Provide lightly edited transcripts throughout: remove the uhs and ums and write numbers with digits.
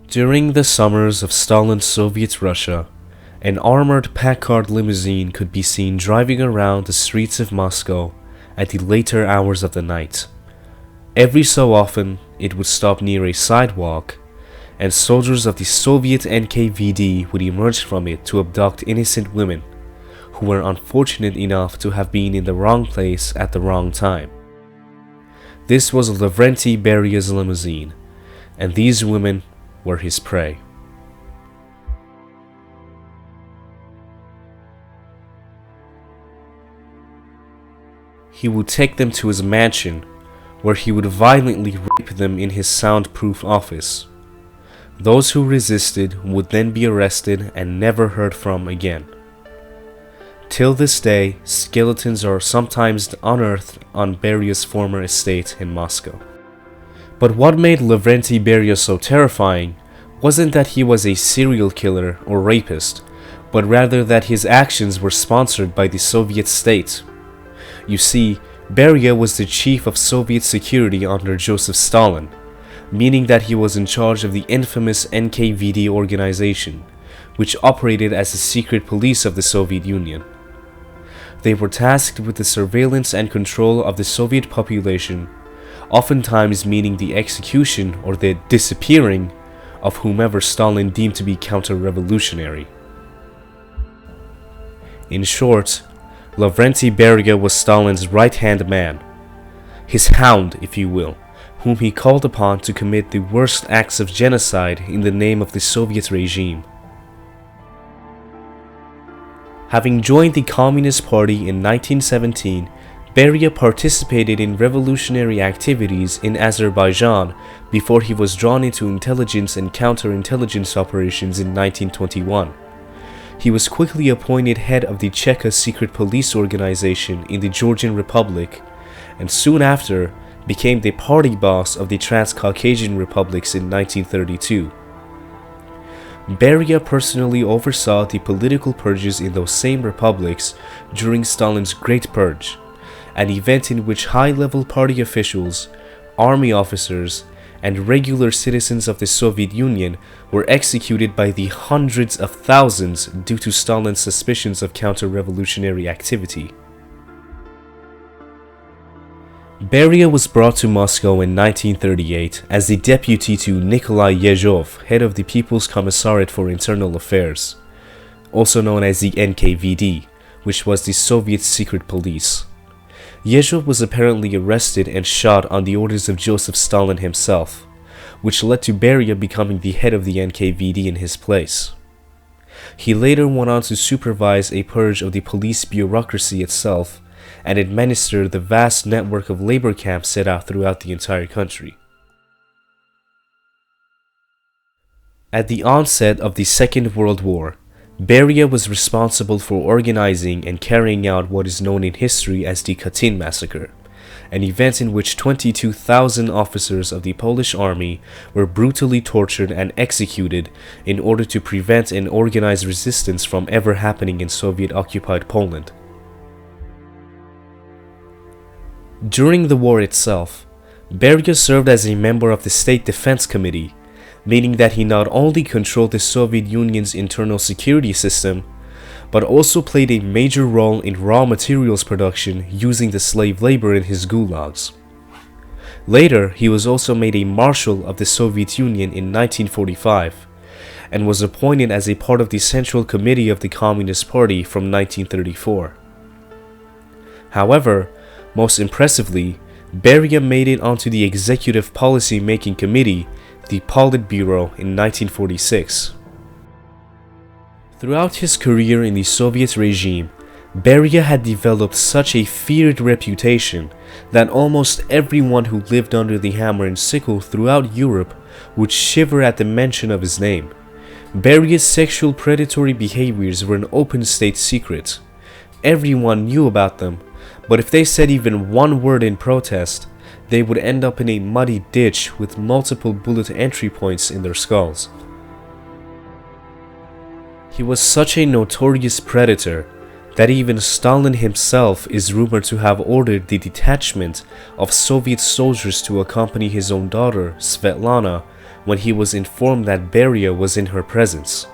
During the summers of Stalin's Soviet Russia, an armored Packard limousine could be seen driving around the streets of Moscow at the later hours of the night. Every so often, it would stop near a sidewalk, and soldiers of the Soviet NKVD would emerge from it to abduct innocent women who were unfortunate enough to have been in the wrong place at the wrong time. This was Lavrenti Beria's limousine, and these women were his prey. He would take them to his mansion, where he would violently rape them in his soundproof office. Those who resisted would then be arrested and never heard from again. Till this day, skeletons are sometimes unearthed on Beria's former estate in Moscow. But what made Lavrenti Beria so terrifying wasn't that he was a serial killer or rapist, but rather that his actions were sponsored by the Soviet state. You see, Beria was the chief of Soviet security under Joseph Stalin, meaning that he was in charge of the infamous NKVD organization, which operated as the secret police of the Soviet Union. They were tasked with the surveillance and control of the Soviet population, oftentimes meaning the execution or the disappearing of whomever Stalin deemed to be counter-revolutionary. In short, Lavrenti Beria was Stalin's right-hand man, his hound, if you will, whom he called upon to commit the worst acts of genocide in the name of the Soviet regime. Having joined the Communist Party in 1917, Beria participated in revolutionary activities in Azerbaijan before he was drawn into intelligence and counterintelligence operations in 1921. He was quickly appointed head of the Cheka secret police organization in the Georgian Republic, and soon after became the party boss of the Transcaucasian republics in 1932. Beria personally oversaw the political purges in those same republics during Stalin's Great Purge, an event in which high-level party officials, army officers, and regular citizens of the Soviet Union were executed by the hundreds of thousands due to Stalin's suspicions of counter-revolutionary activity. Beria was brought to Moscow in 1938 as the deputy to Nikolai Yezhov, head of the People's Commissariat for Internal Affairs, also known as the NKVD, which was the Soviet secret police. Yezhov was apparently arrested and shot on the orders of Joseph Stalin himself, which led to Beria becoming the head of the NKVD in his place. He later went on to supervise a purge of the police bureaucracy itself and administer the vast network of labor camps set out throughout the entire country. At the onset of the Second World War, Beria was responsible for organizing and carrying out what is known in history as the Katyn Massacre, an event in which 22,000 officers of the Polish army were brutally tortured and executed in order to prevent an organized resistance from ever happening in Soviet-occupied Poland. During the war itself, Beria served as a member of the State Defense Committee, meaning that he not only controlled the Soviet Union's internal security system, but also played a major role in raw materials production using the slave labor in his gulags. Later, he was also made a Marshal of the Soviet Union in 1945, and was appointed as a part of the Central Committee of the Communist Party from 1934. However, most impressively, Beria made it onto the Executive Policy Making Committee, the Politburo, in 1946. Throughout his career in the Soviet regime, Beria had developed such a feared reputation that almost everyone who lived under the hammer and sickle throughout Europe would shiver at the mention of his name. Beria's sexual predatory behaviors were an open state secret. Everyone knew about them, but if they said even one word in protest, they would end up in a muddy ditch with multiple bullet entry points in their skulls. He was such a notorious predator that even Stalin himself is rumored to have ordered the detachment of Soviet soldiers to accompany his own daughter, Svetlana, when he was informed that Beria was in her presence.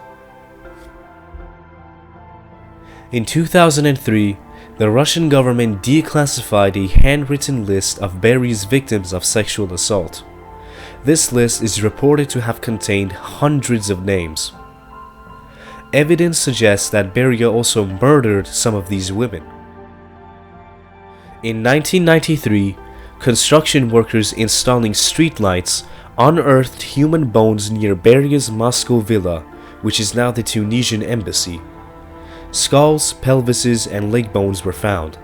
In 2003, the Russian government declassified a handwritten list of Beria's victims of sexual assault. This list is reported to have contained hundreds of names. Evidence suggests that Beria also murdered some of these women. In 1993, construction workers installing streetlights unearthed human bones near Beria's Moscow villa, which is now the Tunisian embassy. Skulls, pelvises, and leg bones were found.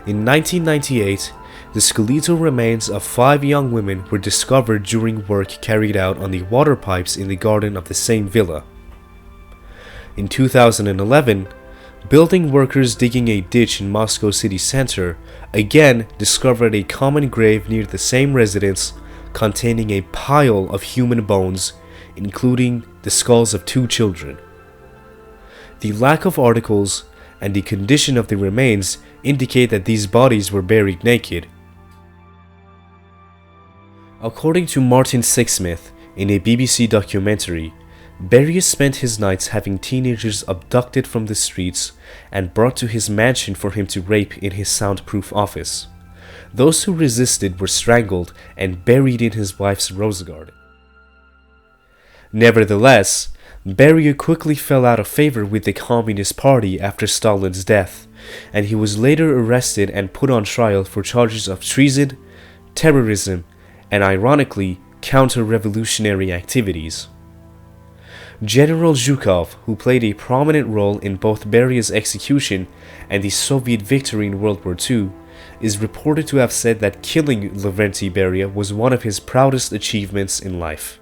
In 1998, the skeletal remains of 5 young women were discovered during work carried out on the water pipes in the garden of the same villa. In 2011, building workers digging a ditch in Moscow city center again discovered a common grave near the same residence containing a pile of human bones, including the skulls of 2 children. The lack of articles and the condition of the remains indicate that these bodies were buried naked. According to Martin Sixsmith in a BBC documentary, Beria spent his nights having teenagers abducted from the streets and brought to his mansion for him to rape in his soundproof office. Those who resisted were strangled and buried in his wife's rose garden. Nevertheless, Beria quickly fell out of favor with the Communist Party after Stalin's death, and he was later arrested and put on trial for charges of treason, terrorism, and ironically, counter-revolutionary activities. General Zhukov, who played a prominent role in both Beria's execution and the Soviet victory in World War II, is reported to have said that killing Lavrenti Beria was one of his proudest achievements in life.